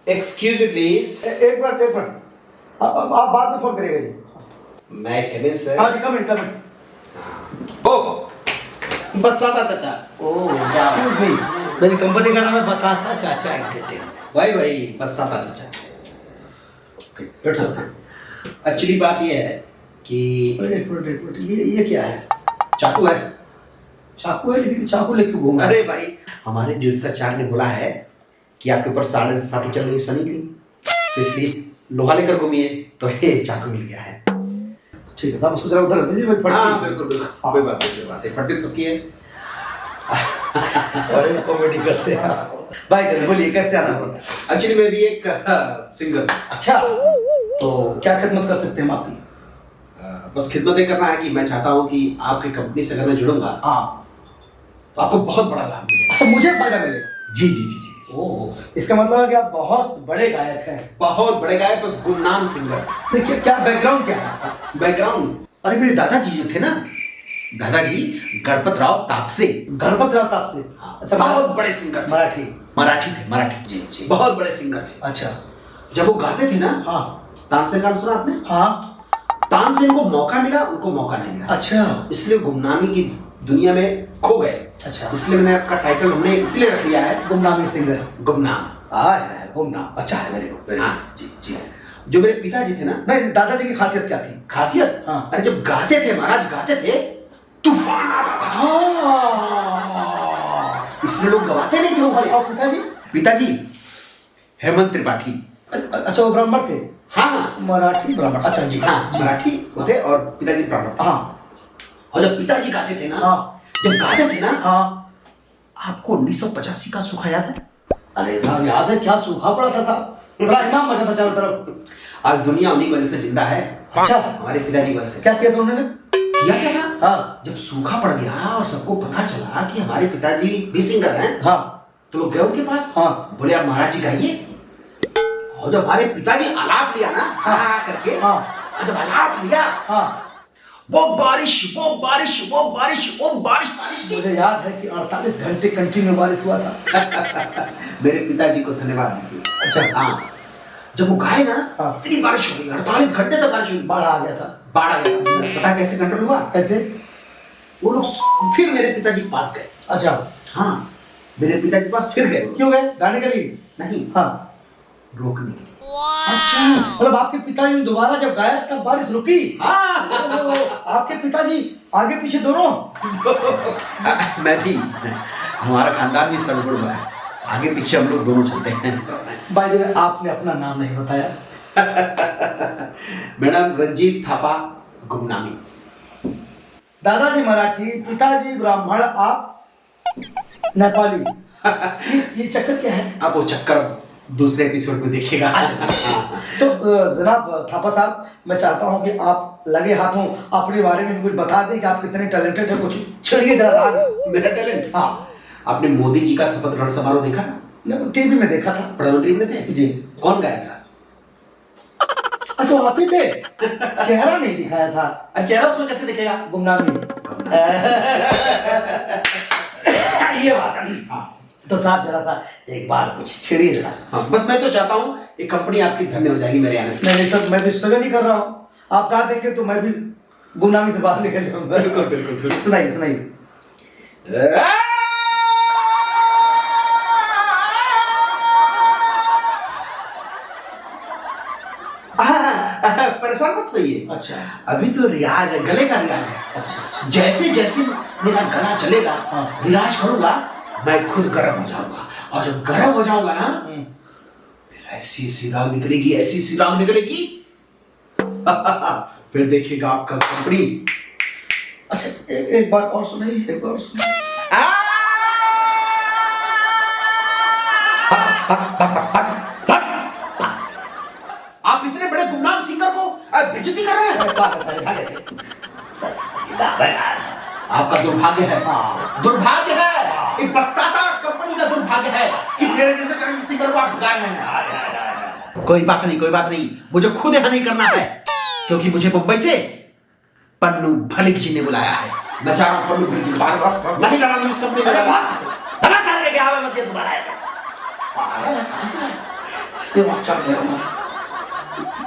Excuse me please. एक minute एक minute, आप बाद में फोन करिएगा जी। मैं केविन सर। हाँ जी, कम इन। ओ बसाता चाचा। ओह एक्सक्यूज मी, मेरी कंपनी का नाम है बतासा चाचा एंटरटेनमेंट। वही बसाता चाचा। It's okay. एक्चुअली बात ये है कि एक मिनट, ये क्या है? चाकू है। चाकू है, लेकिन चाकू लेके क्यों घूम रहा है? अरे भाई, हमारे ज्योतिषाचार्य ने बोला है कि आपके ऊपर 7.5 चल रही शनि थी, तो इसलिए लोहा लेकर घूमिए, तो ये चाकू मिल गया है। ठीक है साहब, उसको जरा उधर रख दीजिए। मैं हाँ बिल्कुल बिल्कुल, कोई बात है, फटी सबकी है। बड़े कॉमेडी करते हैं भाई। बोलिए कैसे आना होगा? एक्चुअली मैं भी एक सिंगर। अच्छा, तो क्या खिदमत कर सकते हैं हम आपकी? बस खिदमत ये करना है कि मैं चाहता हूँ कि आपकी कंपनी से अगर मैं जुड़ूंगा हाँ, तो आपको बहुत बड़ा लाभ मिलेगा। अच्छा मुझे फायदा मिलेगा? जी जी जी जी। ओह, इसका मतलब है कि आप बहुत बड़े गायक हैं। बहुत बड़े गायक, बस गुमनाम सिंगर। देखिए, क्या बैकग्राउंड क्या है आपका? बैकग्राउंड, अरे मेरे दादाजी जो थे ना, दादाजी गणपत राव तापसे। गणपत राव तापसे? अच्छा, बहुत बड़े सिंगर थे। मराठी थे, मराठी। जी जी, बहुत बड़े सिंगर थे। अच्छा। जब वो गाते थे ना, हाँ, तानसेन का नाम सुना आपने? हाँ। तानसेन को मौका मिला, उनको मौका नहीं मिला। अच्छा, इसलिए गुमनामी की दुनिया में खो गए। अच्छा, इसलिए मैंने आपका टाइटल हमने इसलिए रख लिया है, गुमनामी सिंगर। गुमनाम। है गुमनाम, अच्छा है, वेरी गुड। हाँ जी जी। जो मेरे पिताजी थे ना, नहीं, दादाजी की खासियत क्या थी? खासियत, हाँ। अरे जब गाते थे महाराज, गाते थे तूफान आता था। इसलिए लोग गवाते नहीं थे उनसे। और पिताजी? पिताजी हेमंत त्रिपाठी। अच्छा, वो ब्राह्मण थे? हाँ, मराठी ब्राह्मण, अच्छा जी। हाँ मराठी वो थे और पिताजी ब्राह्मण थे। हाँ और जब पिताजी गाते थे ना, हाँ, जब गाते थे ना, हाँ। आपको 1985 का सूखा याद है? अरे साहब, याद है, क्या सूखा पड़ा था साहब, पूरा हिमाम मचा था चारों तरफ। आज दुनिया उन्हीं की वजह से जिंदा है। अच्छा, हमारे पिताजी की वजह से। क्या किया था उन्होंने? किया क्या था? हाँ जब सूखा पड़ गया और सबको पता चला कि हमारे पिताजी भी सिंगर हैं, हाँ तो लोग गए उनके पास। हाँ, बोले आप महाराज जी गाइए। और जब हमारे पिताजी आलाप लिया ना, हाँ करके, हाँ, और जब आलाप लिया, हाँ, वो बारिश वो बारिश वो बारिश वो बारिश बारिश की। मुझे याद है कि 48 घंटे कंटिन्यू बारिश हुआ था। मेरे पिताजी को धन्यवाद दीजिए। अच्छा हाँ, जब वो गाए ना, हाँ। इतनी बारिश हो गई, 48 घंटे तक बारिश हुई। बाढ़ आ गया था। बाढ़ आ गया। पता कैसे कंट्रोल हुआ? कैसे? वो लोग फिर मेरे पिताजी के पास गए। अच्छा, हाँ, मेरे पिताजी के पास फिर गए। क्यों गए? गाने के लिए? नहीं, हाँ। रोकने के लिए। अच्छा, मतलब आपके पिताजी ने दोबारा जब गाया तब बारिश रुकी? हाँ। आपके पिताजी आगे पीछे दोनों? मैं भी, हमारा खानदान भी सरगुण है, आगे पीछे हम लोग दोनों चलते हैं। बाय द वे, आपने अपना नाम नहीं बताया। मेरा नाम रंजीत थापा गुमनामी। दादाजी मराठी, पिताजी ब्राह्मण, आप नेपाली। ये चक्कर क्या है? अब वो चक्कर दूसरे एपिसोड में देखिएगा। तो जनाब थापा साहब, मैं चाहता हूँ कि आप लगे हाथों अपने बारे में कुछ बता दें कि आप कितने टैलेंटेड हैं। कुछ छड़िए जरा राग। मेरा टैलेंट? हाँ। आपने मोदी जी का शपथ ग्रहण समारोह देखा? टीवी में देखा था। प्रधानमंत्री बने थे जी। कौन गाया था? अच्छा, वो आप ही थे? चेहरा नहीं दिखाया था। अरे चेहरा उसमें कैसे दिखेगा? गुमनामी। ये बात है। हाँ। तो साहब जरा सा एक बार कुछ छिड़िए जरा। हाँ, बस मैं तो चाहता हूँ ये कंपनी आपकी धन्य हो जाएगी मेरे आने से। नहीं सर, मैं भी स्ट्रगल ही कर रहा हूँ। आप कहा देंगे तो मैं भी गुमनामी से बाहर निकल जाऊंगा। बिल्कुल बिल्कुल। सुनाइए सुनाइए। परेशान मत होइए। अच्छा, अभी तो रियाज है, गले का रियाज है। अच्छा, जैसे जैसे मेरा गला चलेगा, हाँ। रियाज करूंगा, मैं खुद गर्म हो जाऊंगा, और जब गर्म हो जाऊंगा ना, फिर ऐसी सी राग निकलेगी, ऐसी सी राग निकलेगी। फिर देखिएगा आपका कंपनी। अच्छा, एक बार और सुनाइए, एक बार और सुनाइए। आप इतने बड़े गुमनाम सिंगर को बेइज्जती कर रहे हैं। आपका दुर्भाग्य है। दुर्भाग्य है, एक बस्ताता कंपनी का दुर्भाग्य है कि मेरे जैसे टैलेंट सिंगर को आप भगा रहे हैं। कोई बात नहीं, कोई बात नहीं, मुझे खुद यहाँ नहीं करना है, क्योंकि मुझे मुंबई से पन्नू भलिक जी ने बुलाया है। मैं जा रहा हूँ पन्नू भलिक जी के पास। नहीं लड़ा इस कंपनी में। दिमाग चढ़ गया हमारा।